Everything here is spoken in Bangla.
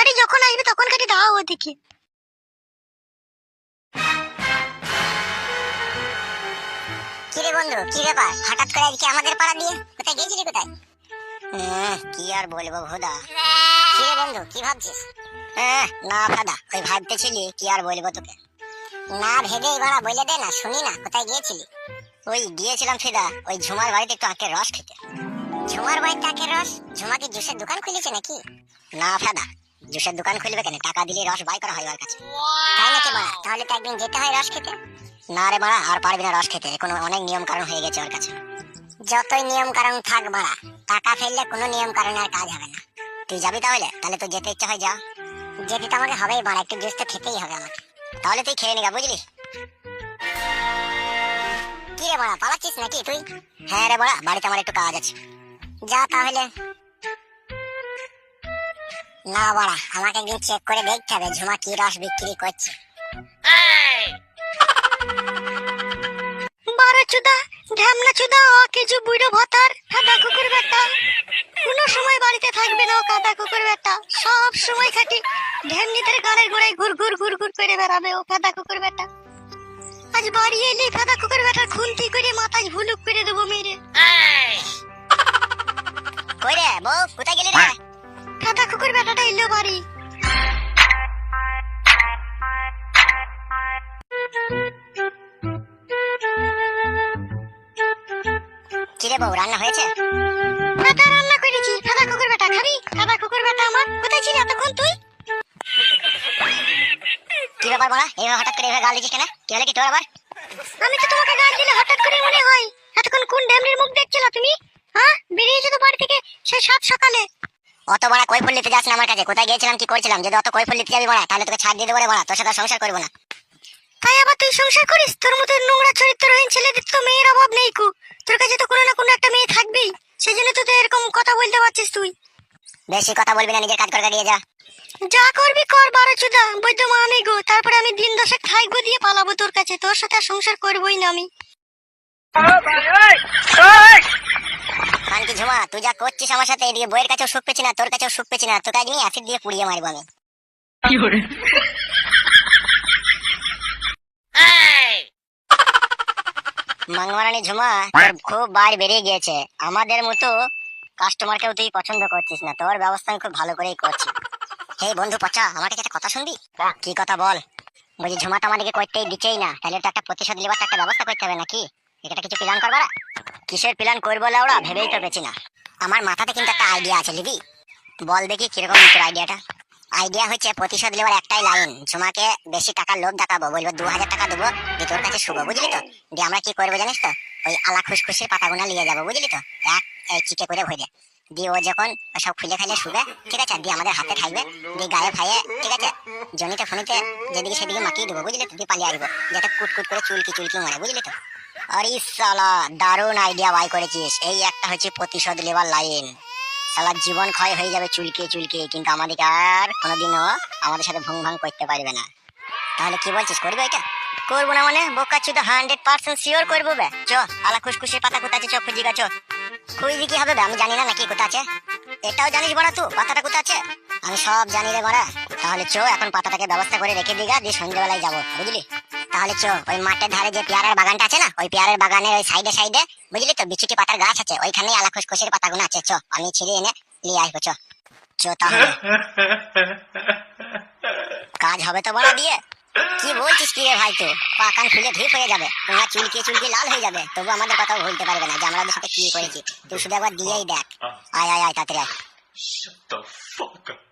কাটি যখন আসবে তখন কাটি দাও ওদিকে। কিরে বন্ধু, কি ব্যাপার হঠাৎ করে আজকে আমাদের পাড়া দিয়ে? কোথায় গেছিলি কোথায়? কি আর বলবো ভোদা। কিরে বন্ধু, কি ভাবছিস? না দাদা, ওই ভাবতেছিলি কি আর বলবো তোকে। না ভেবেই বাড়া বলে দে না, শুনি না কোথায় গিয়েছিলি? ওই গিয়েছিলাম ফেদা, ওই ঝুমার বাড়িতে একটু আখের রস খেতে। ঝুমার বাড়িতে আখের রস? ঝুমা কি জুসের দোকান খুলেছে নাকি? না ফেদা, জুসের দোকান খুলবে কেন? টাকা দিলে রস বাই করা হয় ওর কাছে। তাই নাকি বাড়া? তাহলে তো একদিন যেতে হয় রস খেতে। না রে বাড়া, আর পারবি না রস খেতে, এখন অনেক নিয়ম কারণ হয়ে গেছে ওর কাছে। যতই নিয়ম কারণ থাক বাড়া, টাকা ফেললে কোনো নিয়ম কারণে আর কাজ হবে না। তুই যাবি তাহলে? তাহলে তো যেতে ইচ্ছা হয় যা। যেতে তো আমাকে হবেই বাড়া, একটু জুস তো খেতেই হবে আমাকে। তাহলে তুই খেয়ে নিগা, বুঝলি? কি রে বাড়া, পালাচ্ছিস নাকি তুই? হ্যাঁ রে বাড়া, বাড়িতে আমার একটু কাজ আছে। যা তাহলে। না বাড়া, আমাকে একদিন চেক করে দেখতে হবে ঝুমা কি রস বিক্রি করছে। বারা চুদা, ঢ্যামনা চুদা, কেজু বুড়ো ভাতার কাদা কুকুর বেটা। কোনো সময় বাড়িতে থাকবে না ও কাদা কুকুর বেটা, সব সময় খাটি ঢ্যামনিদের গানের গোড়ায় ঘুর ঘুর ঘুর ঘুর করে বেড়াবে ও কাদা কুকুর বেটা। আজ বাড়ি এলে কাদা কুকুর বেটার খুন্তি করে মাথায় ভুলুক করে দেবো মেরে। কই রে বউ, কোথায় গেলি রে? কাদা কুকুর বেটাটা এলো বাড়ি। কিরে বউ, রান্না হয়েছে? বেটা রান্না করেছি। কাদা কুকুর বেটা খাবি? কাদা কুকুর বেটা আমার, কোথায় ছিলি এতক্ষণ তুই? কি ব্যাপার বলা, এইভাবে হঠাৎ করে এইভাবে গাল দিচ্ছিস কেন? কি হলো কি তোর আবার? আমি তো তোমাকে গাল দিলে হঠাৎ করে মনে হয়। এতক্ষণ কোন ড্যামরির মুখ দেখছিল তুমি? হ্যাঁ, বেরিয়েছো তো বাড়ি থেকে সেই 7 সকালে। অত বড় কৈফল নিতে যাস না আমার কাছে। কোথায় গিয়েছিলাম, কি করেছিলাম? যদি অত কৈফল নিতে যাবি বড়া, তাহলে তোকে ছাড় দিয়ে দেবো রে বড়া, তোর সাথে সংসার করবো না। তাই আবার তুই সংসার করিস? তোর মতো নোংরা চরিত্রহীন ছেলেদের তো মেয়ের অভাব নেই কু। তোর কাছে তো কোনো না কোনো একটা মেয়ে থাকবেই, সেজন্য তো তুই এরকম কথা বলতে পারছিস তুই। বেশি কথা বলবি না, নিজের কাজ করে গিয়ে যা। যা করবি কর বারোচুদা, বৈদ্য মা আমি গো। তারপরে আমি দিন 10 থাকবো দিয়ে পালাবো তোর কাছে। তোর সাথে আর সংসার করবোই না আমি। খানকি ঝুমা, তুই যা করছিস আমার সাথে, এদিকে বইয়ের কাছেও সুখ পেছি না, তোর কাছেও সুখ পেছি না। তোকে আজ নিয়ে অ্যাসিড দিয়ে পুড়িয়ে মারবো আমি। মাংমারানি ঝুমা, তোর খুব বার বেরিয়ে গিয়েছে। আমাদের মতো কাস্টমারকেও তুই পছন্দ করছিস না, তোর ব্যবস্থা আমি খুব ভালো করেই করছি। হে বন্ধু পচা, আমার কাছে একটা কথা শুনবি? কি কথা বল? বলছি ঝুমা তো আমাদেরকে করতেই দিচ্ছেই না, তাহলে তো একটা প্রতিশোধ নেবার একটা ব্যবস্থা করতে হবে নাকি? এটা কিছু প্ল্যান করবা? কিসের প্ল্যান করবো লাউড়া, ভেবেই তো পেছি না। আমার মাথাতে কিন্তু একটা আইডিয়া আছে, লিবি? বল দেখি কিরকম তোর আইডিয়াটা। আইডিয়া হচ্ছে প্রতিশোধ নেবার একটাই লাইন, ঝুমাকে বেশি টাকার লোভ দেখাবো, বলবো 2000 টাকা দেবো, দিয়ে তোর কাছে শুভ, বুঝলি তো? দিয়ে আমরা কি করবো জানিস তো? ওই আলা খুশখুশির পাতাগুনা নিয়ে যাবো, বুঝলি তো? এক চিকে করে ভরে দিয়ে ও যখন সব খুলে খাইলে শুবে, ঠিক আছে, দিয়ে আমাদের হাতে খাইবে, দিয়ে গায়ে ফাইয়ে, ঠিক আছে, জনিতে ফনিতে যেদিকে সেদিকে মাখিয়ে দেবো, বুঝলি তো? দিয়ে পালিয়ে আসবো, যাতে কুটকুট করে চুলকি চুলকি মারে, বুঝলি তো? আর সালা দারুণ আইডিয়া বাই করেছিস। এই একটা হচ্ছে প্রতিশোধ নেবার লাইন। সালা জীবন ক্ষয় হয়ে যাবে চুলকে চুলকে, কিন্তু আমাদেরকে আর কোনোদিনও আমাদের সাথে ভং ভাং করতে পারবে না। তাহলে কি বলছিস, করবে এটা? করবো না মানে বোকা চুদা, 100% শিওর করবো বে। চ আলা খুশখুশির পাতা কোথা আছে, চ খুঁজি গা, চ। খুঁজবি কি হবে বে, আমি জানি না নাকি কোথা আছে? এটাও জানিস বড়া তুই পাতাটা কোথা আছে? আমি সব জানি রে বড়া। তাহলে চ এখন পাতাটাকে ব্যবস্থা করে রেখে দিগা, দিয়ে সন্ধ্যেবেলায় যাবো, বুঝলি? তাহলে চ ওই মাঠের ধারে যে পেয়ারার বাগানটা আছে না, ওই পেয়ারার বাগানের ওই সাইডে সাইডে, বুঝলি তো, বিছুটি পাতার গাছ আছে, ওইখানেই আলা খুশখুশির পাতাগুলো আছে। চ আমি ছিঁড়ে এনে নিয়ে আসবো, চ। চ তাহলে। কাজ হবে তো বড়া দিয়ে। কি বলছিস কি রে ভাই, তো পাকান ফুলে ঢিপ হয়ে যাবে, তোমরা চুলকি চুলকি লাল হয়ে যাবে, তবু আমাদের কথা ভুলতে পারবে না যে আমরা ওদের সাথে কি করেছি। তুই শুধু একবার দিয়েই দেখ। আয় আয় আয় তাড়াতাড়ি আয়। Shut the fuck up.